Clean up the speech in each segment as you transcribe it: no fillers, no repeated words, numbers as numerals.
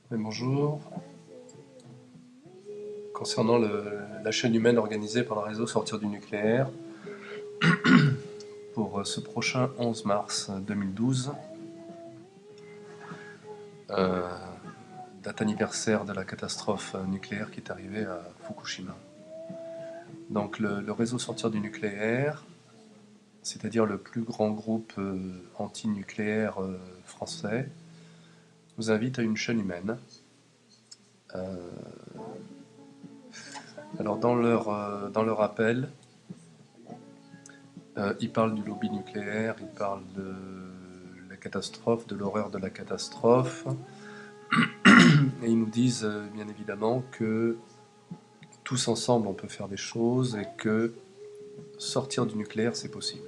Oui, bonjour. Concernant la chaîne humaine organisée par le réseau Sortir du nucléaire, pour ce prochain 11 mars 2012, euh, date anniversaire de la catastrophe nucléaire qui est arrivée à Fukushima. Donc le réseau Sortir du nucléaire, c'est-à-dire le plus grand groupe anti-nucléaire français, nous invite à une chaîne humaine. Alors dans leur appel, ils parlent du lobby nucléaire, ils parlent de la catastrophe, de l'horreur de la catastrophe, et ils nous disent bien évidemment que tous ensemble on peut faire des choses et que sortir du nucléaire c'est possible.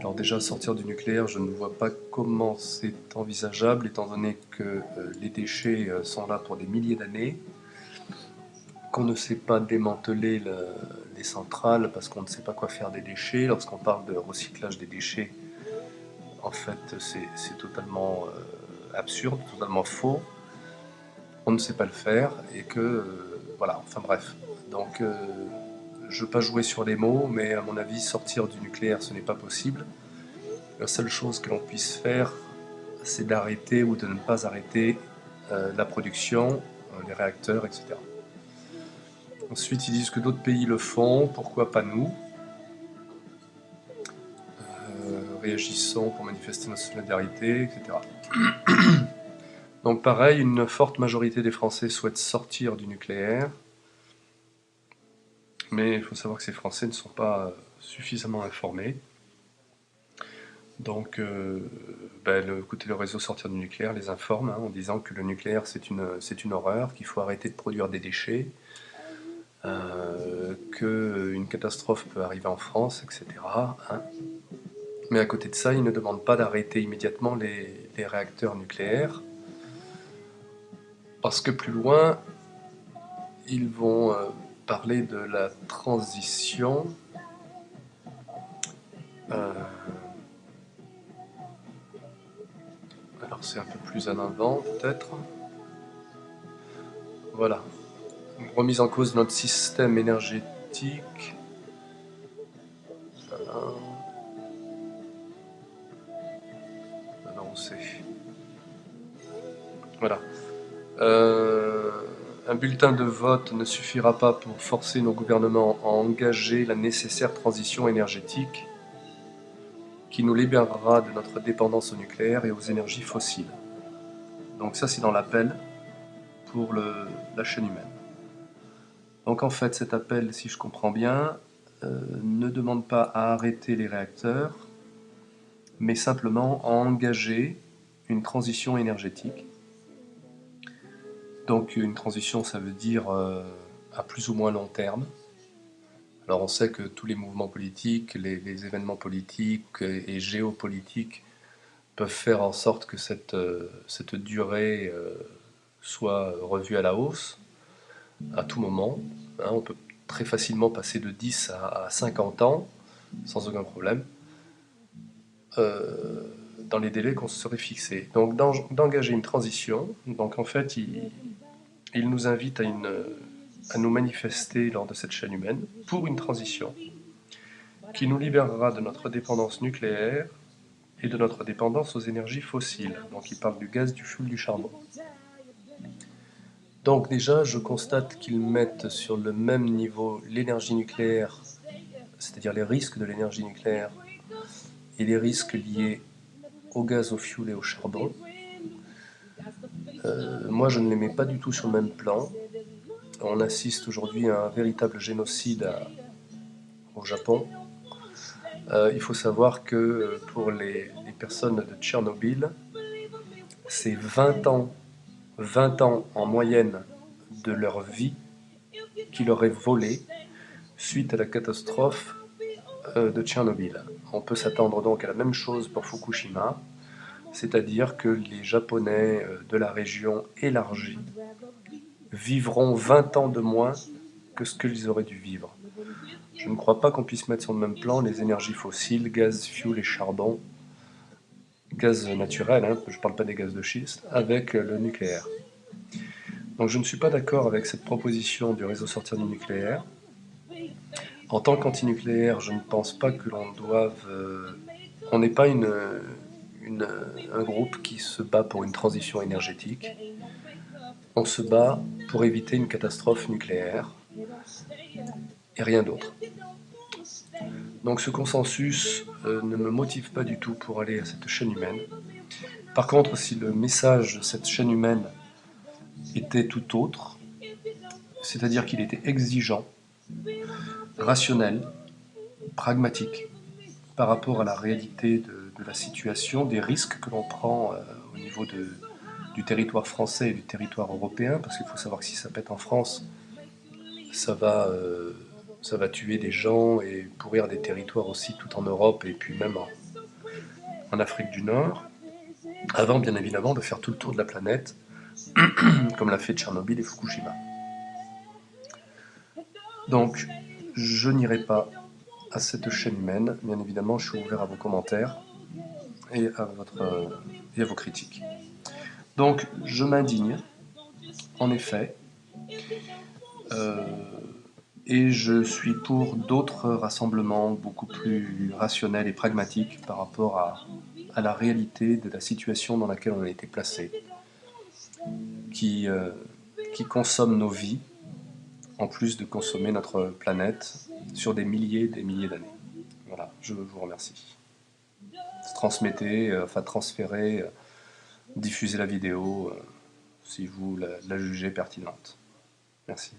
Alors déjà sortir du nucléaire, je ne vois pas comment c'est envisageable étant donné que les déchets sont là pour des milliers d'années, qu'on ne sait pas démanteler les centrales parce qu'on ne sait pas quoi faire des déchets. Lorsqu'on parle de recyclage des déchets, en fait c'est totalement absurde, totalement faux. On ne sait pas le faire et que voilà, enfin bref. Donc je ne veux pas jouer sur les mots, mais à mon avis sortir du nucléaire ce n'est pas possible. La seule chose que l'on puisse faire, c'est d'arrêter ou de ne pas arrêter la production, les réacteurs, etc. Ensuite, ils disent que d'autres pays le font, pourquoi pas nous? Réagissons pour manifester notre solidarité, etc. Donc pareil, une forte majorité des Français souhaitent sortir du nucléaire, mais il faut savoir que ces Français ne sont pas suffisamment informés. Donc, le réseau Sortir du nucléaire les informe en disant que le nucléaire c'est une horreur, qu'il faut arrêter de produire des déchets, qu'une catastrophe peut arriver en France, etc. Hein. Mais à côté de ça, ils ne demandent pas d'arrêter immédiatement les réacteurs nucléaires, parce que plus loin, ils vont parler de la transition. Euh, alors c'est un peu plus en avant peut-être. Voilà. Remise en cause de notre système énergétique. Non, c'est. Voilà. Euh, un bulletin de vote ne suffira pas pour forcer nos gouvernements à engager la nécessaire transition énergétique qui nous libérera de notre dépendance au nucléaire et aux énergies fossiles. Donc ça c'est dans l'appel pour la chaîne humaine. Donc en fait cet appel, si je comprends bien, ne demande pas à arrêter les réacteurs, mais simplement à engager une transition énergétique. Donc une transition, ça veut dire à plus ou moins long terme. Alors on sait que tous les mouvements politiques, les événements politiques et géopolitiques peuvent faire en sorte que cette durée soit revue à la hausse à tout moment. Hein, on peut très facilement passer de 10 à 50 ans sans aucun problème dans les délais qu'on se serait fixés. Donc d'engager une transition, donc en fait il nous invite à nous manifester lors de cette chaîne humaine pour une transition qui nous libérera de notre dépendance nucléaire et de notre dépendance aux énergies fossiles. Donc il parle du gaz, du fioul, du charbon. Donc déjà, je constate qu'ils mettent sur le même niveau l'énergie nucléaire, c'est-à-dire les risques de l'énergie nucléaire et les risques liés au gaz, au fioul et au charbon. Moi, je ne les mets pas du tout sur le même plan. On assiste aujourd'hui à un véritable génocide au Japon. Il faut savoir que pour les personnes de Tchernobyl, c'est 20 ans en moyenne de leur vie qui leur est volé suite à la catastrophe de Tchernobyl. On peut s'attendre donc à la même chose pour Fukushima, c'est-à-dire que les Japonais de la région élargie vivront 20 ans de moins que ce qu'ils auraient dû vivre. Je ne crois pas qu'on puisse mettre sur le même plan les énergies fossiles, gaz, fioul et charbon, gaz naturel, hein, je ne parle pas des gaz de schiste, avec le nucléaire. Donc je ne suis pas d'accord avec cette proposition du réseau sortir du nucléaire. En tant qu'antinucléaire, je ne pense pas que l'on doive... on n'est pas un groupe qui se bat pour une transition énergétique. On se bat pour éviter une catastrophe nucléaire et rien d'autre. Donc ce consensus ne me motive pas du tout pour aller à cette chaîne humaine. Par contre, si le message de cette chaîne humaine était tout autre, c'est-à-dire qu'il était exigeant, rationnel, pragmatique, par rapport à la réalité de la situation, des risques que l'on prend au niveau du territoire français et du territoire européen, parce qu'il faut savoir que si ça pète en France, ça va tuer des gens et pourrir des territoires aussi tout en Europe et puis même en Afrique du Nord, avant bien évidemment de faire tout le tour de la planète, comme l'a fait Tchernobyl et Fukushima. Donc, je n'irai pas à cette chaîne humaine. Bien évidemment, je suis ouvert à vos commentaires et à vos critiques. Donc, je m'indigne, en effet, et je suis pour d'autres rassemblements beaucoup plus rationnels et pragmatiques par rapport à la réalité de la situation dans laquelle on a été placé, qui consomme nos vies, en plus de consommer notre planète sur des milliers d'années. Voilà, je vous remercie. Transmettez, transférez, diffusez la vidéo si vous la jugez pertinente. Merci.